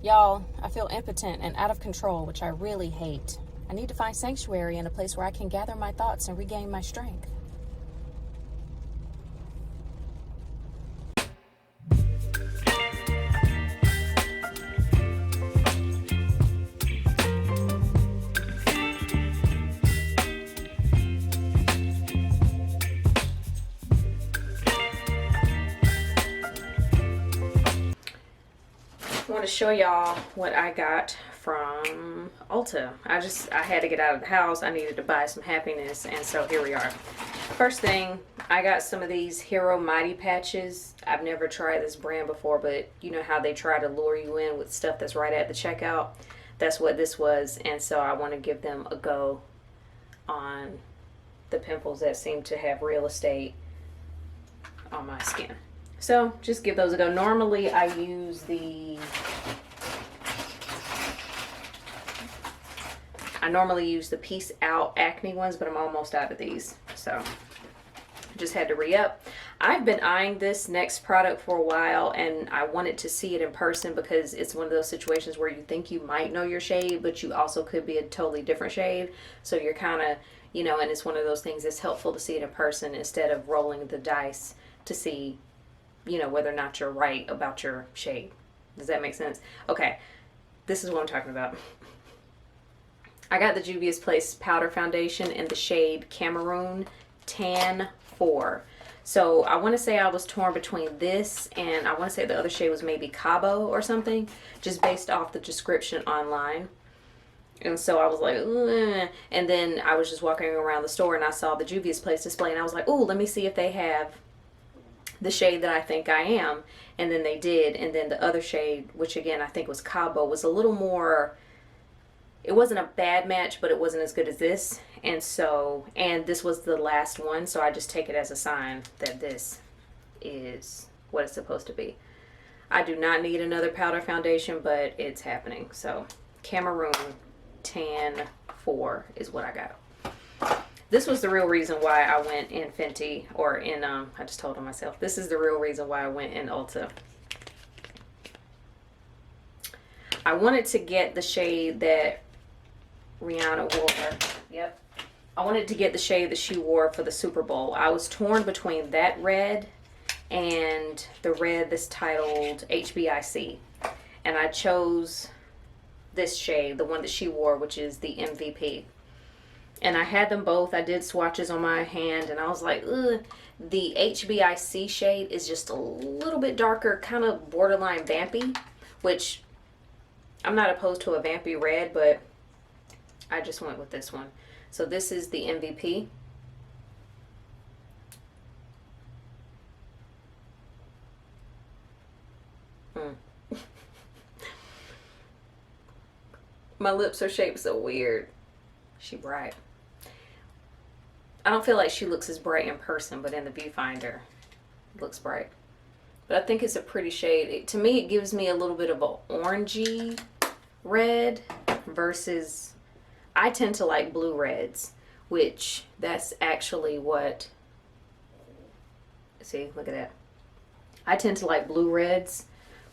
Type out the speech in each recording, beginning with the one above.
Y'all, I feel impotent and out of control, which I really hate. I need to find sanctuary in a place where I can gather my thoughts and regain my strength. I want to show y'all what I got from Ulta. I had to get out of the house. I needed to buy some happiness, and so here we are. First thing, I got some of these Hero Mighty patches. I've never tried this brand before, but you know how they try to lure you in with stuff that's right at the checkout? That's what this was, and so I want to give them a go on the pimples that seem to have real estate on my skin. So just give those a go. Normally I use the Peace Out acne ones, but I'm almost out of these. So just had to re-up. I've been eyeing this next product for a while, and I wanted to see it in person because it's one of those situations where you think you might know your shade, but you also could be a totally different shade. So you're kind of, you know, and it's one of those things that's helpful to see it in person instead of rolling the dice to see, you know, whether or not you're right about your shade. Does that make sense? Okay, this is what I'm talking about. I got the Juvia's Place powder foundation in the shade Cameroon Tan 4. So I want to say I was torn between this and I want to say the other shade was maybe Cabo or something, just based off the description online. And so I was like, ugh. And then I was just walking around the store and I saw the Juvia's Place display and I was like, oh, let me see if they have the shade that I think I am. And then they did. And then the other shade, which again I think was Cabo, was a little more, it wasn't a bad match, but it wasn't as good as this. And so, and this was the last one, so I just take it as a sign that this is what it's supposed to be. I do not need another powder foundation, but it's happening. So Cameroon Tan 4 is what I got. This was the real reason why I went in Fenty, or in, I just told on myself, this is the real reason why I went in Ulta. I wanted to get the shade that Rihanna wore. Yep. I wanted to get the shade that she wore for the Super Bowl. I was torn between that red and the red that's titled HBIC. And I chose this shade, the one that she wore, which is the MVP. And I had them both. I did swatches on my hand and I was like, ugh. The HBIC shade is just a little bit darker, kind of borderline vampy, which I'm not opposed to a vampy red, but I just went with this one. So this is the MVP. My lips are shaped so weird. She bright. I don't feel like she looks as bright in person, but in the viewfinder, it looks bright. But I think it's a pretty shade. To me, it gives me a little bit of an orangey red versus, I tend to like blue reds, which that's actually what, see, look at that. I tend to like blue reds,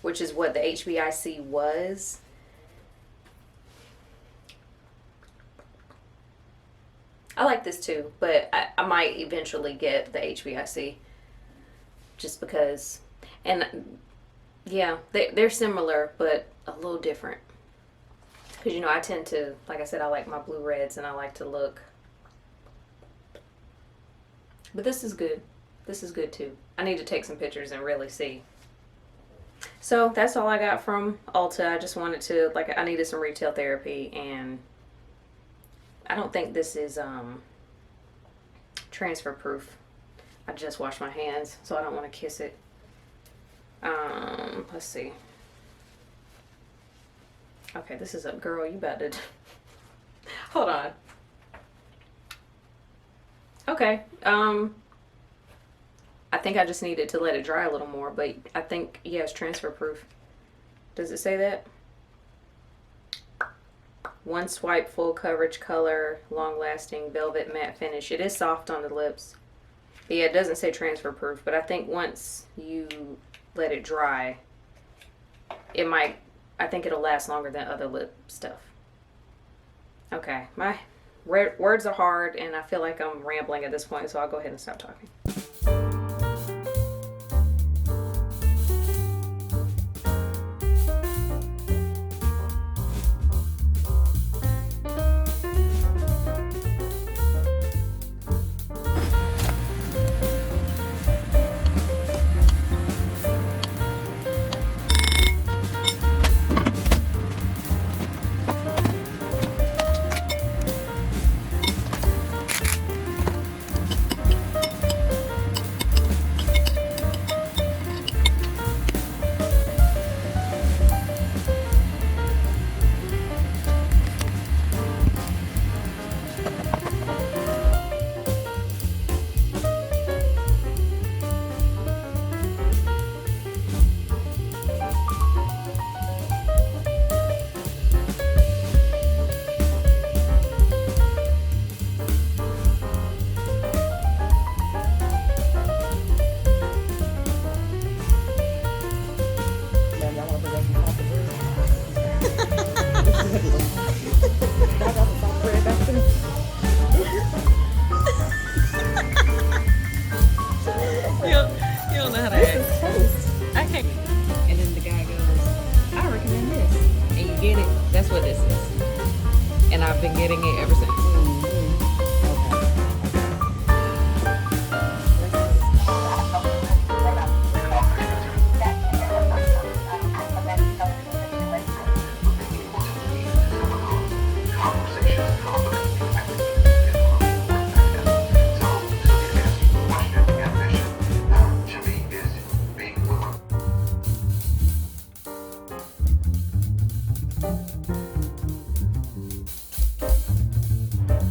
which is what the HBIC was. I like this too, but I might eventually get the HBIC just because, and yeah, they're similar, but a little different. Because, you know, I tend to, like I said, I like my blue reds and I like to look. But this is good. This is good too. I need to take some pictures and really see. So that's all I got from Ulta. I just wanted to, like, I needed some retail therapy, and I don't think this is transfer proof. I just washed my hands, so I don't want to kiss it. Let's see. Okay, this is a girl. You about to hold on. Okay. I think I just needed to let it dry a little more, but I think, yeah, it's transfer proof. Does it say that? One swipe, full coverage color, long lasting, velvet matte finish. It is soft on the lips. But yeah, it doesn't say transfer proof, but I think once you let it dry, it might I think it'll last longer than other lip stuff. Okay, my words are hard and I feel like I'm rambling at this point, so I'll go ahead and stop talking. You don't know how to act. I can't. And then the guy goes, I recommend this. And you get it. That's what this is. And I've been getting it ever since.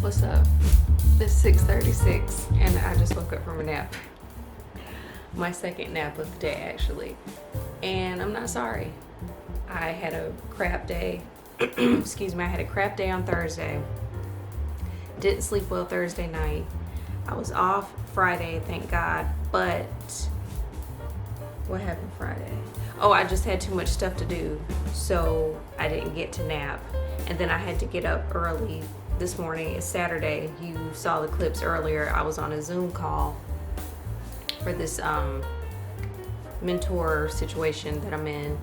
What's up? It's 6:36 and I just woke up from a nap. My second nap of the day, actually. And I'm not sorry. I had a crap day. Excuse me, I had a crap day on Thursday. Didn't sleep well Thursday night. I was off Friday, thank God. But what happened Friday? Oh, I just had too much stuff to do, so I didn't get to nap. And then I had to get up early this morning. It's Saturday. You saw the clips earlier. I was on a Zoom call for this mentor situation that I'm in.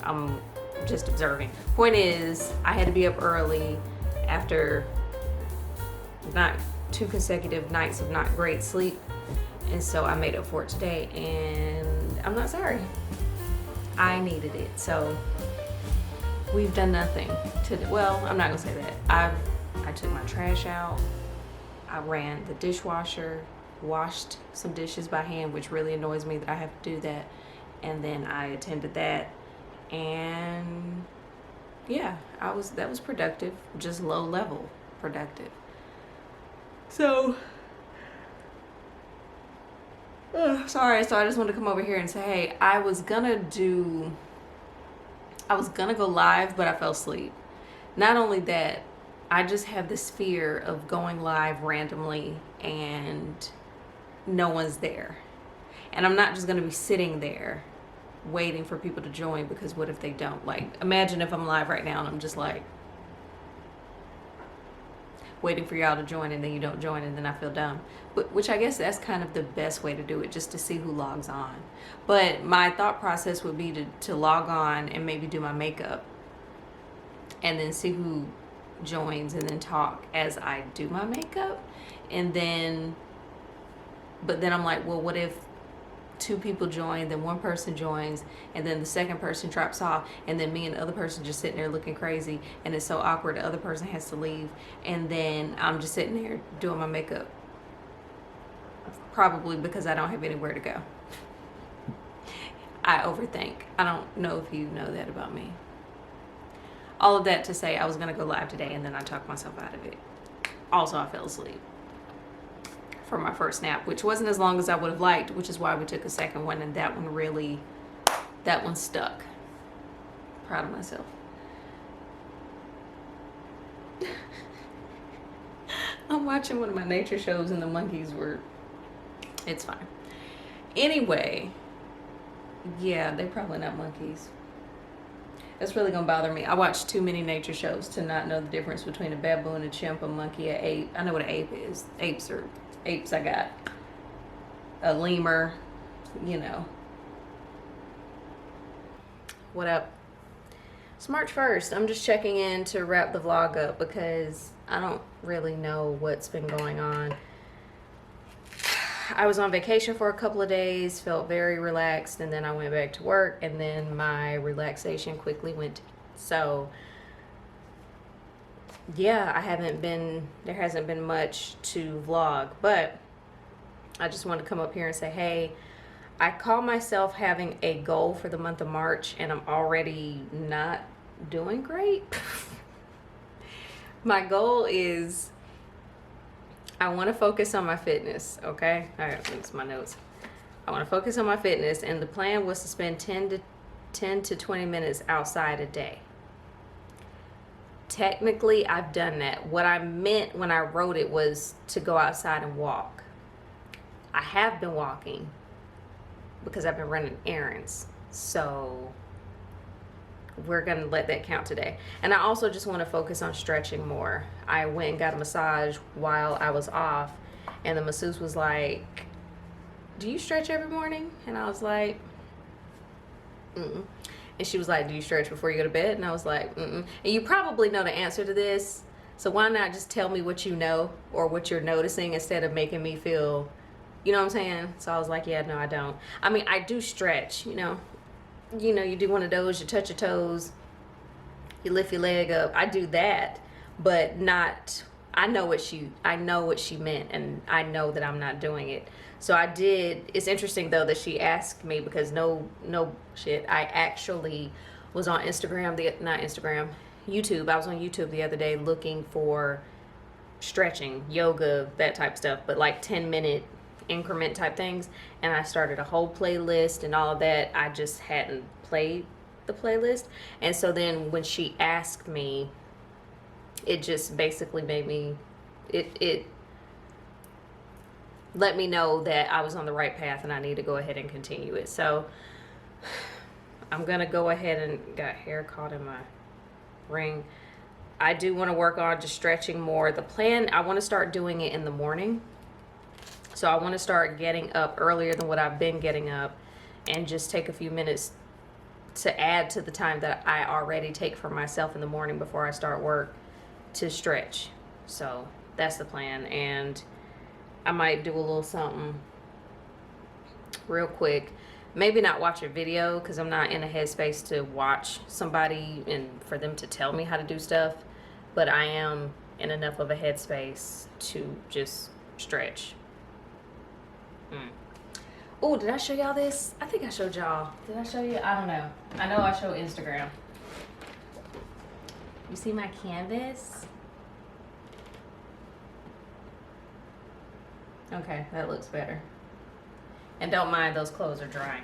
I'm just observing. Point is, I had to be up early after not 2 consecutive nights of not great sleep, and so I made up for it today, and I'm not sorry. I needed it. So we've done nothing today. Well, I'm not gonna say that. I took my trash out. I ran the dishwasher, washed some dishes by hand, which really annoys me that I have to do that. And then I attended that, and yeah, that was productive, just low level productive. So sorry, so I just wanted to come over here and say, hey, I was gonna go live, but I fell asleep. Not only that, I just have this fear of going live randomly and no one's there. And I'm not just gonna be sitting there waiting for people to join, because what if they don't? Like, imagine if I'm live right now and I'm just like waiting for y'all to join, and then you don't join, and then I feel dumb. But which I guess that's kind of the best way to do it, just to see who logs on. But my thought process would be to log on and maybe do my makeup and then see who joins and then talk as I do my makeup. And then, but then I'm like, well, what if 2 people join, then 1 person joins, and then the second person drops off, and then me and the other person just sitting there looking crazy, and it's so awkward, the other person has to leave, and then I'm just sitting there doing my makeup, probably because I don't have anywhere to go. I overthink. I don't know if you know that about me. All of that to say, I was gonna go live today, and then I talked myself out of it. Also, I fell asleep for my first nap, which wasn't as long as I would have liked, which is why we took a second one, and that one stuck. Proud of myself. I'm watching one of my nature shows and the monkeys were, it's fine. Anyway, yeah, they're probably not monkeys. It's really gonna bother me. I watch too many nature shows to not know the difference between a baboon, a chimp, a monkey, a ape. I know what an ape is. Apes. I got a lemur, you know. What up? It's March 1st. I'm just checking in to wrap the vlog up because I don't really know what's been going on. I was on vacation for a couple of days, felt very relaxed, and then I went back to work, and then my relaxation quickly went. So yeah, there hasn't been much to vlog, but I just wanted to come up here and say, hey, I call myself having a goal for the month of March, and I'm already not doing great. My goal is I want to focus on my fitness, okay? All right, that's my notes. I want to focus on my fitness, and the plan was to spend 10 to 20 minutes outside a day. Technically, I've done that. What I meant when I wrote it was to go outside and walk. I have been walking because I've been running errands. So we're gonna let that count today. And I also just want to focus on stretching more. I went and got a massage while I was off, and the masseuse was like, do you stretch every morning? And I was like, mm-mm. And she was like, do you stretch before you go to bed? And I was like, mm-mm. And you probably know the answer to this, so why not just tell me what you know or what you're noticing instead of making me feel, you know what I'm saying? So I was like, yeah, no, I don't. I mean, I do stretch, you know, you do one of those, you touch your toes, you lift your leg up. I do that, but not, I know what she meant, and I know that I'm not doing it. So I did. It's interesting though that she asked me, because no shit, I actually was on YouTube. I was on YouTube the other day looking for stretching, yoga, that type of stuff, but like 10-minute increment type things, and I started a whole playlist and all of that. I just hadn't played the playlist, and so then when she asked me, it just basically made me, it let me know that I was on the right path and I need to go ahead and continue it. So I'm gonna go ahead and got hair caught in my ring. I do want to work on just stretching more. The plan, I want to start doing it in the morning. So I want to start getting up earlier than what I've been getting up, and just take a few minutes to add to the time that I already take for myself in the morning before I start work to stretch. So that's the plan, and I might do a little something real quick. Maybe not watch a video, because I'm not in a headspace to watch somebody and for them to tell me how to do stuff, but I am in enough of a headspace to just stretch. Oh, did I show y'all this? I think I showed y'all. Did I show you? I don't know. I know I showed Instagram. You see my canvas? Okay, that looks better. And don't mind, those clothes are drying.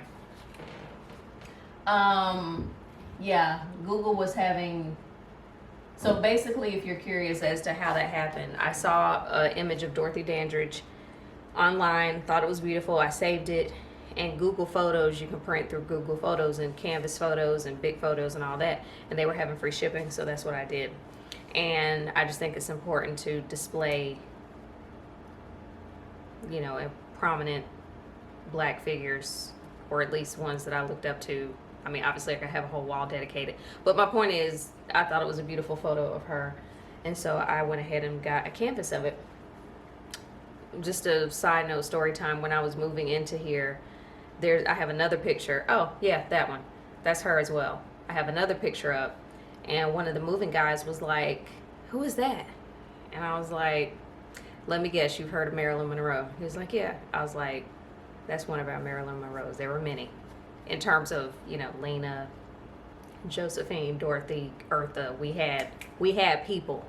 Yeah, Google was having, so basically, if you're curious as to how that happened, I saw an image of Dorothy Dandridge online, thought it was beautiful. I saved it, and Google Photos, you can print through Google Photos and Canvas photos and big photos and all that, and they were having free shipping, so that's what I did. And I just think it's important to display, you know, prominent black figures, or at least ones that I looked up to. I mean, obviously I could have a whole wall dedicated, but my point is, I thought it was a beautiful photo of her, and so I went ahead and got a canvas of it. Just a side note, story time, when I was moving into here, I have another picture. Oh yeah, that one, that's her as well. I have another picture up, and one of the moving guys was like, who is that? And I was like, let me guess, you've heard of Marilyn Monroe? He was like, yeah. I was like, that's one of our Marilyn Monroes. There were many, in terms of, you know, Lena, Josephine, Dorothy, Eartha. We had people.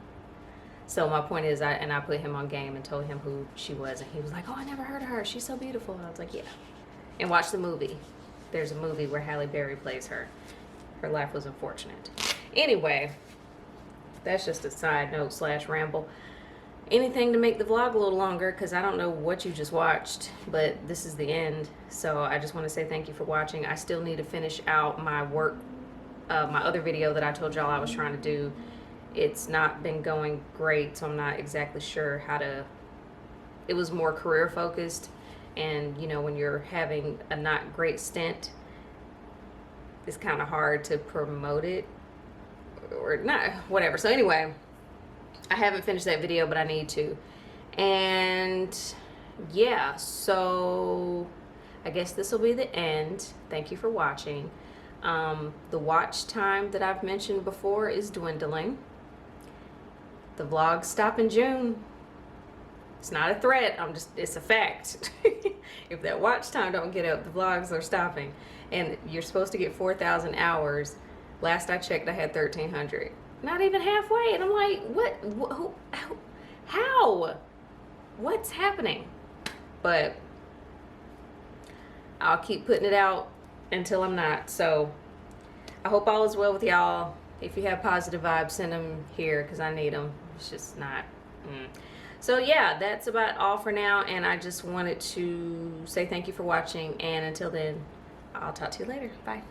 So my point is, I put him on game and told him who she was, and he was like, oh, I never heard of her, she's so beautiful. And I was like, yeah. And watch the movie. There's a movie where Halle Berry plays her. Her life was unfortunate. Anyway, that's just a side note / ramble. Anything to make the vlog a little longer, because I don't know what you just watched, but this is the end. So I just want to say thank you for watching. I still need to finish out my work my other video that I told y'all I was trying to do, it's not been going great, so I'm not exactly sure how to. It was more career focused, and you know, when you're having a not great stint, it's kind of hard to promote it or not, whatever. So anyway, I haven't finished that video, but I need to. And yeah, so I guess this will be the end. Thank you for watching. The watch time that I've mentioned before is dwindling. The vlogs stop in June. It's not a threat, it's a fact. If that watch time don't get up, the vlogs are stopping. And you're supposed to get 4,000 hours. Last I checked, I had 1,300. Not even halfway. And I'm like, what, how? What's happening? But I'll keep putting it out until I'm not. So I hope all is well with y'all. If you have positive vibes, send them here because I need them. It's just not. So yeah, that's about all for now, and I just wanted to say thank you for watching, and until then, I'll talk to you later. Bye.